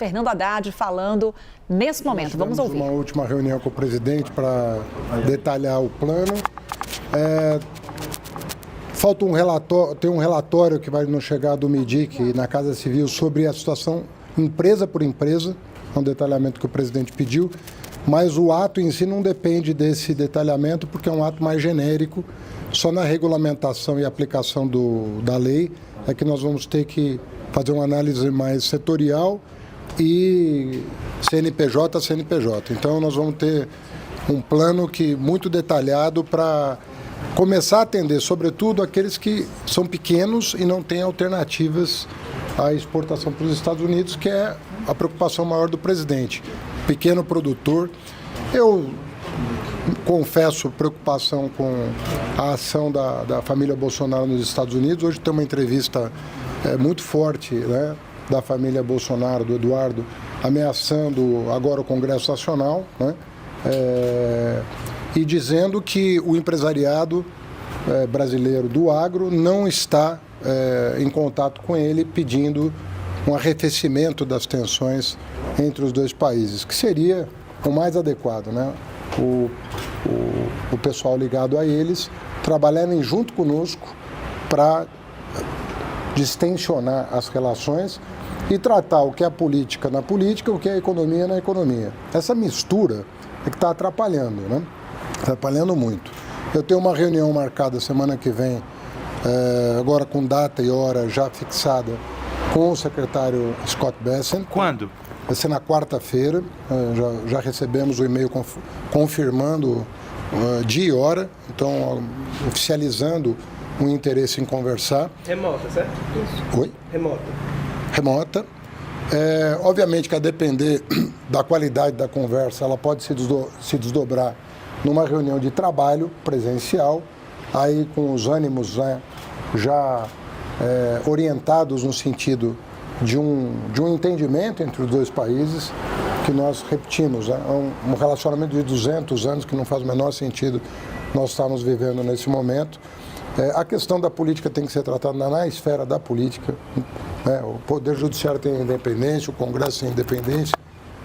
Fernando Haddad falando nesse momento. Vamos ouvir. Uma última reunião com o presidente para detalhar o plano. Falta um relatório, tem um relatório que vai nos chegar do MIDIC na Casa Civil sobre a situação empresa por empresa, um detalhamento que o presidente pediu, mas o ato em si não depende desse detalhamento porque é um ato mais genérico, só na regulamentação e aplicação da lei é que nós vamos ter que fazer uma análise mais setorial e CNPJ a CNPJ. Então nós vamos ter um plano muito detalhado para começar a atender, sobretudo, aqueles que são pequenos e não têm alternativas à exportação para os Estados Unidos, que é a preocupação maior do presidente. Pequeno produtor. Eu confesso preocupação com a ação da família Bolsonaro nos Estados Unidos. Hoje tem uma entrevista muito forte, né, da família Bolsonaro, do Eduardo, ameaçando agora o Congresso Nacional, né, e dizendo que o empresariado brasileiro do agro não está em contato com ele, pedindo um arrefecimento das tensões entre os dois países, que seria o mais adequado, né? O pessoal ligado a eles trabalharem junto conosco para distensionar as relações e tratar o que é política na política, o que é economia na economia. Essa mistura é que está atrapalhando, né? Atrapalhando muito. Eu tenho uma reunião marcada semana que vem, agora com data e hora já fixada, com o secretário Scott Bessent. Quando? Vai ser na quarta-feira, já recebemos o e-mail confirmando dia e hora, então oficializando o interesse em conversar. Remota, certo? Isso. Oi? Remota. Obviamente que a depender da qualidade da conversa, ela pode se desdobrar numa reunião de trabalho presencial, aí com os ânimos, né, já orientados no sentido de um entendimento entre os dois países, que nós repetimos, né, um relacionamento de 200 anos que não faz o menor sentido nós estamos vivendo nesse momento. A questão da política tem que ser tratada na esfera da política, né? O Poder Judiciário tem independência, o Congresso tem independência.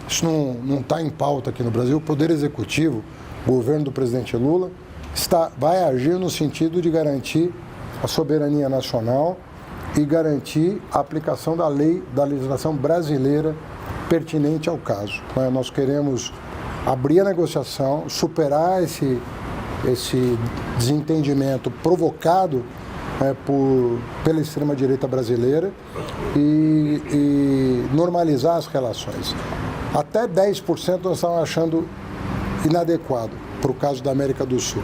Isso não está em pauta aqui no Brasil. O Poder Executivo, o governo do presidente Lula, vai agir no sentido de garantir a soberania nacional e garantir a aplicação da lei, da legislação brasileira pertinente ao caso. Nós queremos abrir a negociação, superar esse desentendimento provocado pela extrema-direita brasileira e normalizar as relações. Até 10% nós estamos achando inadequado para o caso da América do Sul.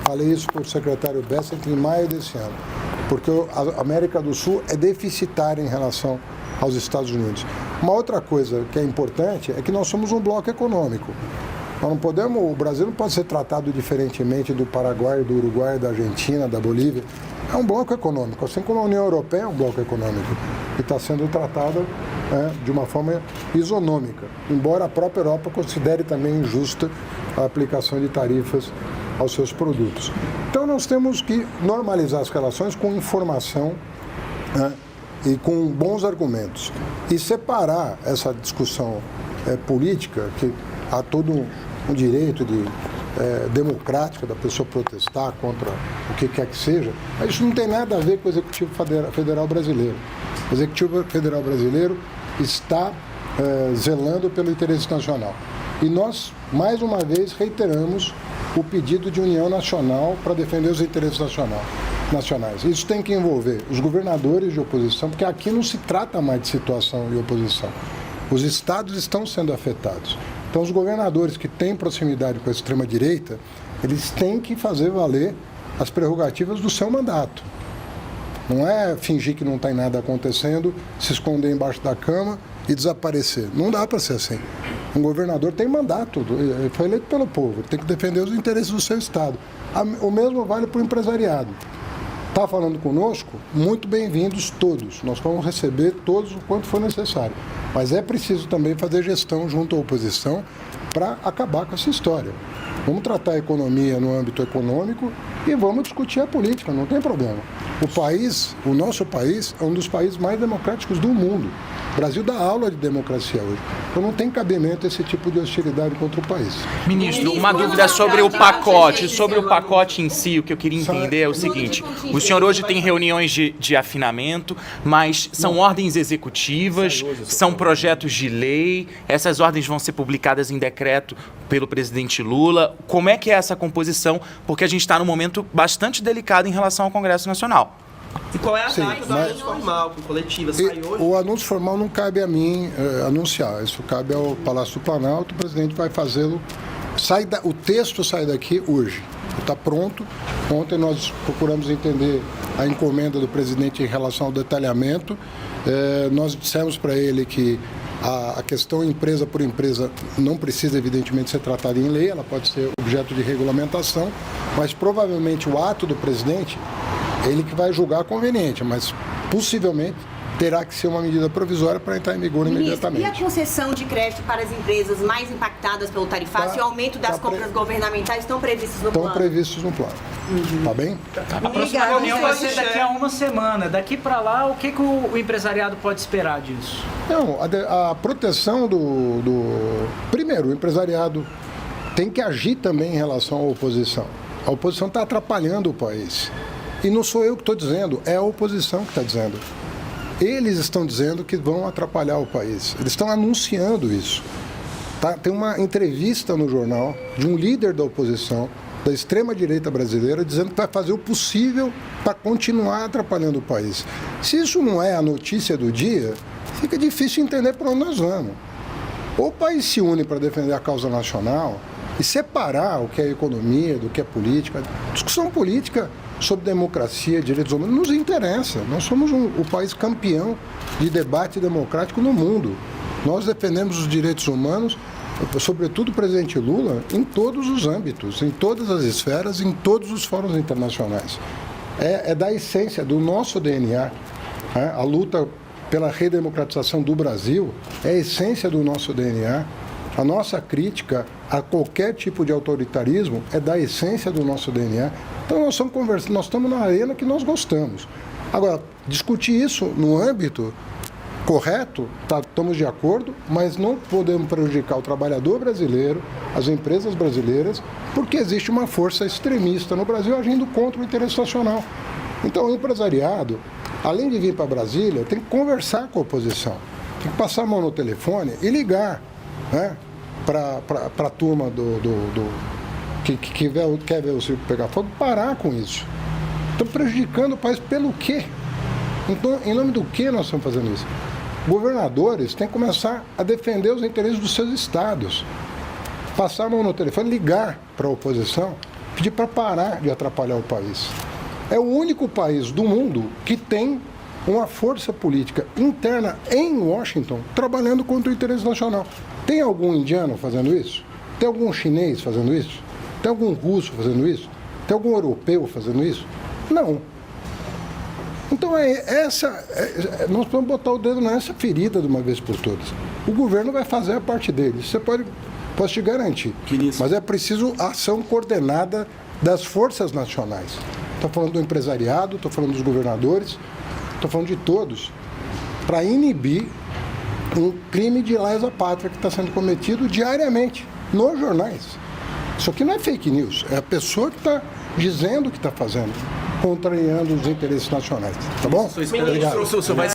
Falei isso para o secretário Bessent em maio desse ano, porque a América do Sul é deficitária em relação aos Estados Unidos. Uma outra coisa que é importante é que nós somos um bloco econômico. O Brasil não pode ser tratado diferentemente do Paraguai, do Uruguai, da Argentina, da Bolívia. É um bloco econômico, assim como a União Europeia é um bloco econômico e está sendo tratada de uma forma isonômica, embora a própria Europa considere também injusta a aplicação de tarifas aos seus produtos. Então nós temos que normalizar as relações com informação, né, e com bons argumentos e separar essa discussão política, que há todo um direito democrático da pessoa protestar contra o que quer que seja, mas isso não tem nada a ver com o Executivo Federal Brasileiro. O Executivo Federal Brasileiro está zelando pelo interesse nacional. E nós, mais uma vez, reiteramos o pedido de união nacional para defender os interesses nacionais. Isso tem que envolver os governadores de oposição, porque aqui não se trata mais de situação de oposição. Os estados estão sendo afetados. Então, os governadores que têm proximidade com a extrema-direita, eles têm que fazer valer as prerrogativas do seu mandato. Não é fingir que não tem nada acontecendo, se esconder embaixo da cama e desaparecer. Não dá para ser assim. Um governador tem mandato, ele foi eleito pelo povo, ele tem que defender os interesses do seu estado. O mesmo vale para o empresariado. Está falando conosco? Muito bem-vindos todos. Nós vamos receber todos o quanto for necessário. Mas é preciso também fazer gestão junto à oposição para acabar com essa história. Vamos tratar a economia no âmbito econômico e vamos discutir a política, não tem problema. O nosso país, é um dos países mais democráticos do mundo. O Brasil dá aula de democracia hoje. Então não tem cabimento esse tipo de hostilidade contra o país. Ministro, uma dúvida sobre o pacote em si. O que eu queria entender é o seguinte: o senhor hoje tem reuniões de afinamento, mas são ordens executivas, são projetos de lei, essas ordens vão ser publicadas em decreto pelo presidente Lula. Como é que é essa composição? Porque a gente está num momento bastante delicado em relação ao Congresso Nacional. E qual é a data do anúncio formal, que coletiva sai hoje? O anúncio formal não cabe a mim anunciar, isso cabe ao Palácio do Planalto, o presidente vai fazê-lo. O texto sai daqui hoje, está pronto. Ontem nós procuramos entender a encomenda do presidente em relação ao detalhamento. Nós dissemos para ele que a questão empresa por empresa não precisa, evidentemente, ser tratada em lei, ela pode ser objeto de regulamentação, mas provavelmente o ato do presidente, ele que vai julgar conveniente, mas possivelmente terá que ser uma medida provisória para entrar em vigor imediatamente. E a concessão de crédito para as empresas mais impactadas pelo tarifaço e o aumento das compras governamentais estão previstos no plano? Estão previstos no plano. Tá bem? A próxima reunião vai ser daqui a uma semana. Daqui para lá, o que o empresariado pode esperar disso? Não, a proteção Primeiro, o empresariado tem que agir também em relação à oposição. A oposição está atrapalhando o país. E não sou eu que estou dizendo, é a oposição que está dizendo. Eles estão dizendo que vão atrapalhar o país. Eles estão anunciando isso. Tá? Tem uma entrevista no jornal de um líder da oposição, da extrema-direita brasileira, dizendo que vai fazer o possível para continuar atrapalhando o país. Se isso não é a notícia do dia, fica difícil entender para onde nós vamos. Ou o país se une para defender a causa nacional e separar o que é economia do que é política. Discussão política sobre democracia, direitos humanos, nos interessa. Nós somos o país campeão de debate democrático no mundo. Nós defendemos os direitos humanos, sobretudo o presidente Lula, em todos os âmbitos, em todas as esferas, em todos os fóruns internacionais. É da essência do nosso DNA. A luta pela redemocratização do Brasil é a essência do nosso DNA. A nossa crítica a qualquer tipo de autoritarismo é da essência do nosso DNA. Então nós estamos conversando, nós estamos na arena que nós gostamos. Agora, discutir isso no âmbito correto, estamos de acordo, mas não podemos prejudicar o trabalhador brasileiro, as empresas brasileiras, porque existe uma força extremista no Brasil agindo contra o interesse nacional. Então o empresariado, além de vir para Brasília, tem que conversar com a oposição, tem que passar a mão no telefone e ligar, né, para a turma que quer ver o circo pegar fogo, parar com isso. Estão prejudicando o país pelo quê? Então, em nome do que nós estamos fazendo isso? Governadores têm que começar a defender os interesses dos seus estados. Passar a mão no telefone, ligar para a oposição, pedir para parar de atrapalhar o país. É o único país do mundo que tem uma força política interna em Washington trabalhando contra o interesse nacional. Tem algum indiano fazendo isso? Tem algum chinês fazendo isso? Tem algum russo fazendo isso? Tem algum europeu fazendo isso? Não. Então nós podemos botar o dedo nessa ferida de uma vez por todas. O governo vai fazer a parte dele. Isso posso te garantir. Mas é preciso ação coordenada das forças nacionais. Estou falando do empresariado, estou falando dos governadores, estou falando de todos, para inibir um crime de lesa pátria que está sendo cometido diariamente nos jornais. Isso aqui não é fake news, é a pessoa que está dizendo o que está fazendo, contrariando os interesses nacionais. Tá bom? Obrigado.